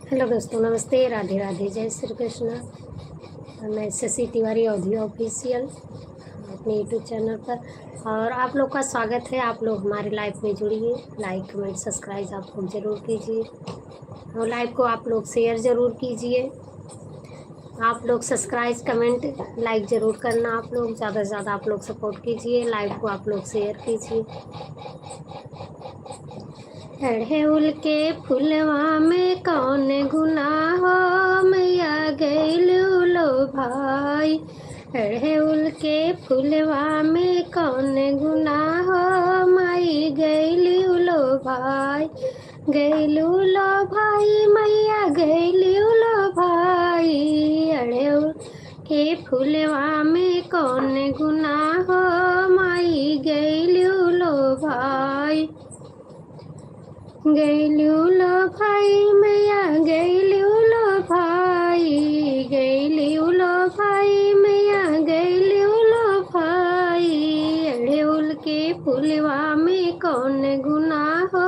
Hello दोस्तों, नमस्ते, राधे राधे, जय श्री कृष्ण। मैं शशि तिवारी ऑडियो ऑफिशियल अपने यूट्यूब चैनल पर और आप लोग का स्वागत है। आप लोग हमारे लाइव में जुड़िए, लाइक कमेंट सब्सक्राइब आप लोग ज़रूर कीजिए और लाइव को आप लोग शेयर ज़रूर कीजिए। आप लोग सब्सक्राइब कमेंट लाइक ज़रूर करना। आप लोग ज़्यादा से ज़्यादा आप लोग सपोर्ट कीजिए, लाइव को आप लोग शेयर कीजिए। अड़हुल के फुलवा में कौन गुनाह हो, मैया गैलू लो भाई। अड़हुल के फुलवा में कौन गुनाह हो, माई गैलू लो भाई। गैलू लो भाई, मैया गैलू लो भाई। अड़हुल के फुलवा में कौन गुनाह हो, माई गैलू लो भाई। गैलू लो भाई, मैया गैलू लो भाई। गैलू लो भाई, मैया गैलू लो भाई। अड़हुल के फुलवा में कौन गुनाह हो,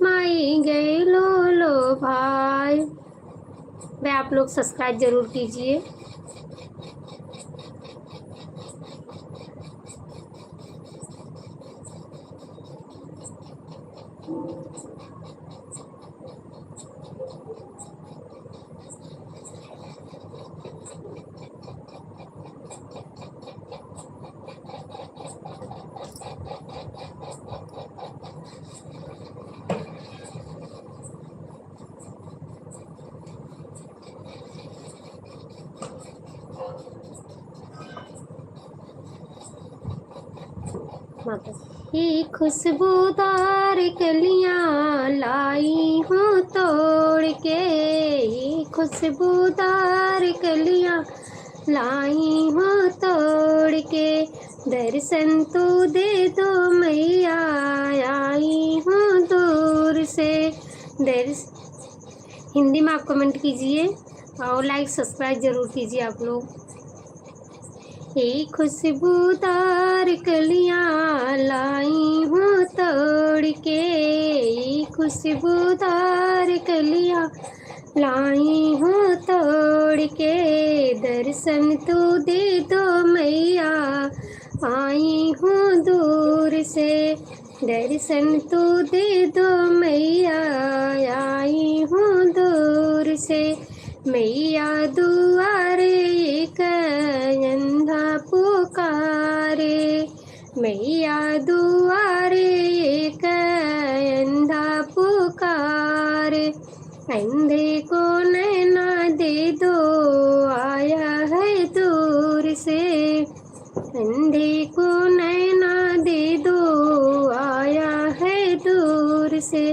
माई गैलू लो भाई। भाई आप लोग सब्सक्राइब जरूर कीजिए। ये खुशबूदार कलियां लाई हूँ तोड़ के। ये खुशबूदार कलियां लाई हूँ तोड़ के। दर्शन तू दे दो मैया, आई हूँ दूर से। हिंदी में आप कमेंट कीजिए और लाइक सब्सक्राइब जरूर कीजिए आप लोग। ये खुशबूदार कलियां लाई हूँ तोड़ के। ये खुशबूदार कलियां लाई हूँ तोड़ के। दर्शन तू दे दो मैया, आई हूँ दूर से। दर्शन तू दे दो मैया, आई हूँ दूर से। मैया दुआरे एक अंधा पुकारे। मैया दुआरे एक अंधा पुकारे। अंधे को नैना दे दो, आया है दूर से। अंधे को नैना दे दो, आया है दूर से।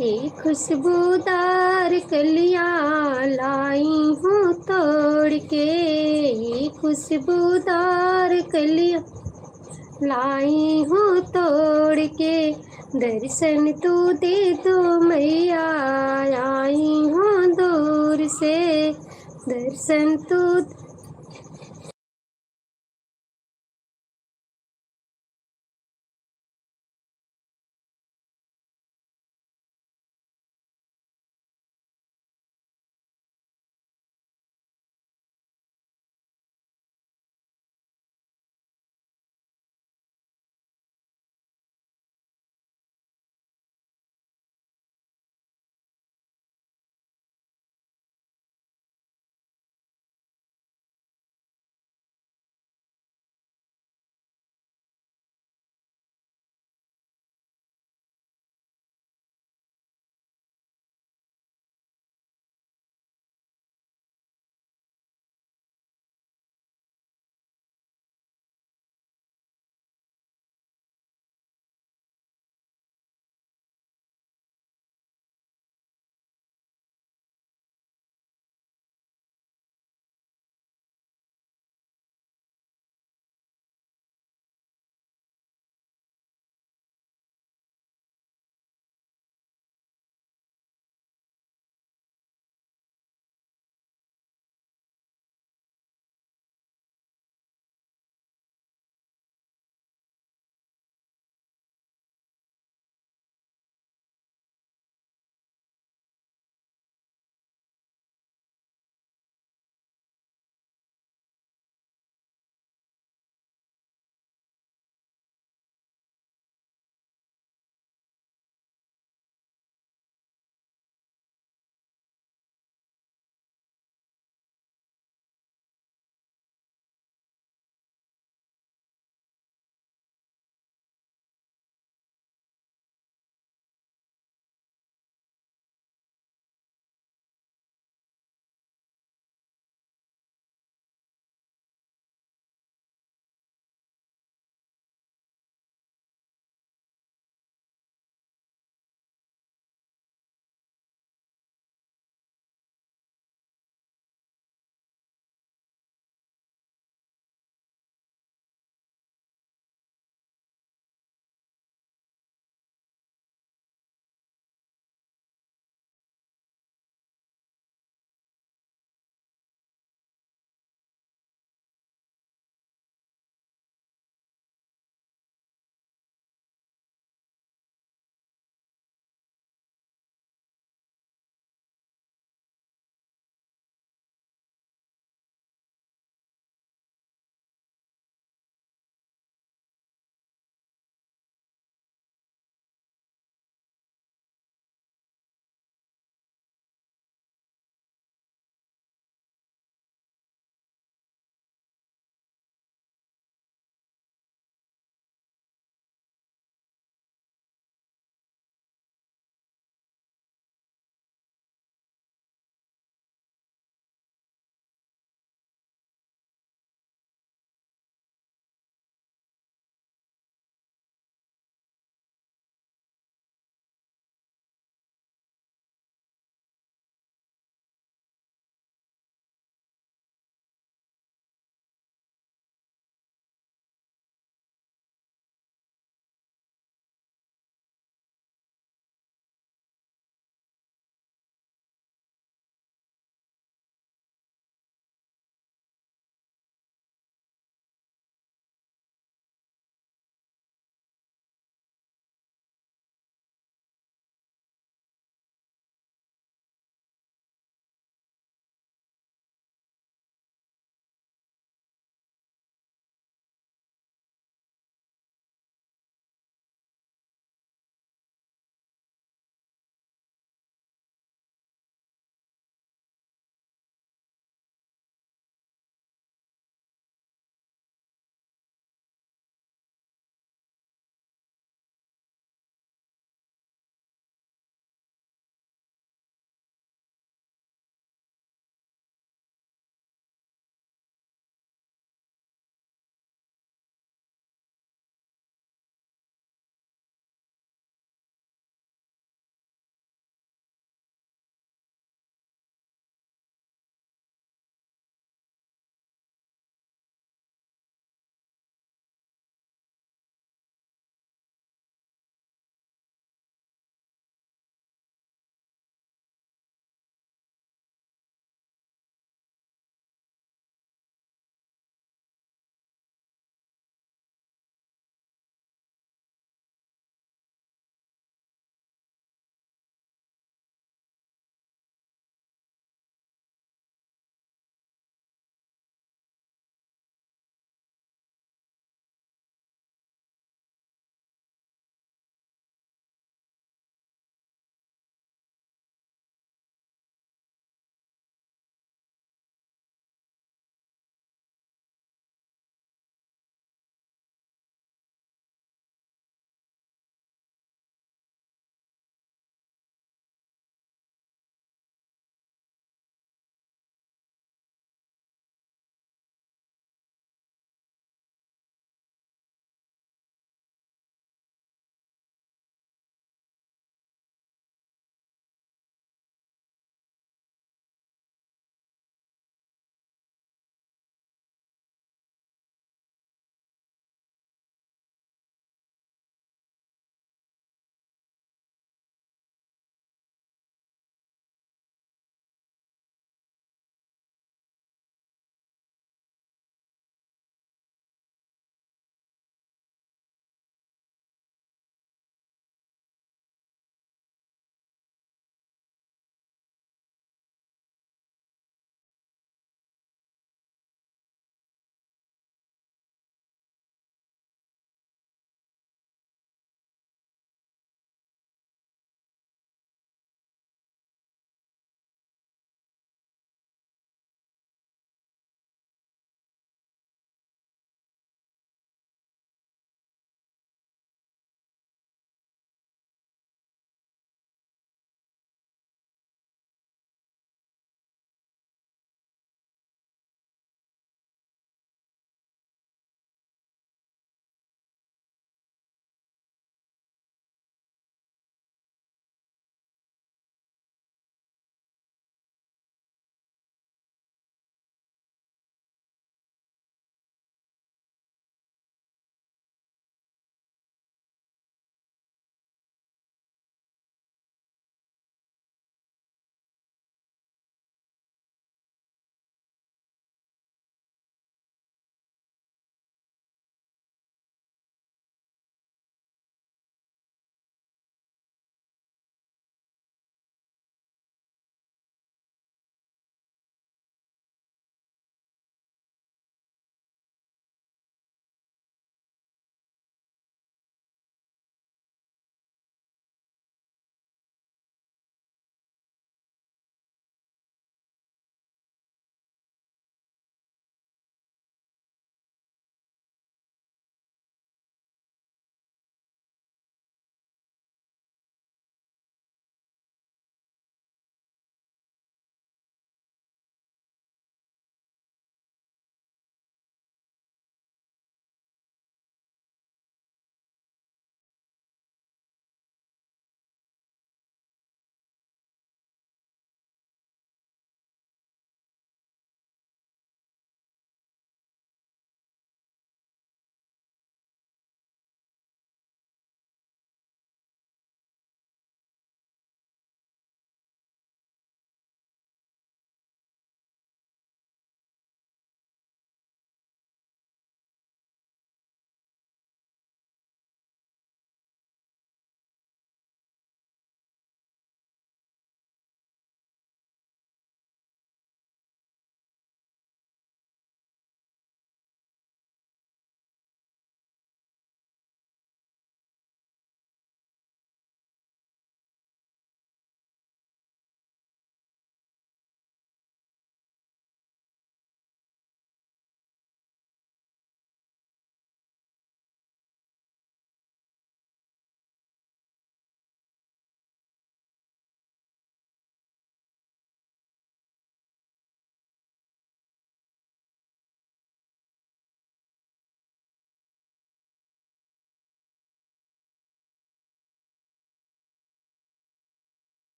ये खुशबूदार कलियां लाई हूँ तोड़ के। ये खुशबूदार कलियां लाई हूँ तोड़ के। दर्शन तू दे दो मैया, आई हूँ दूर से। दर्शन तू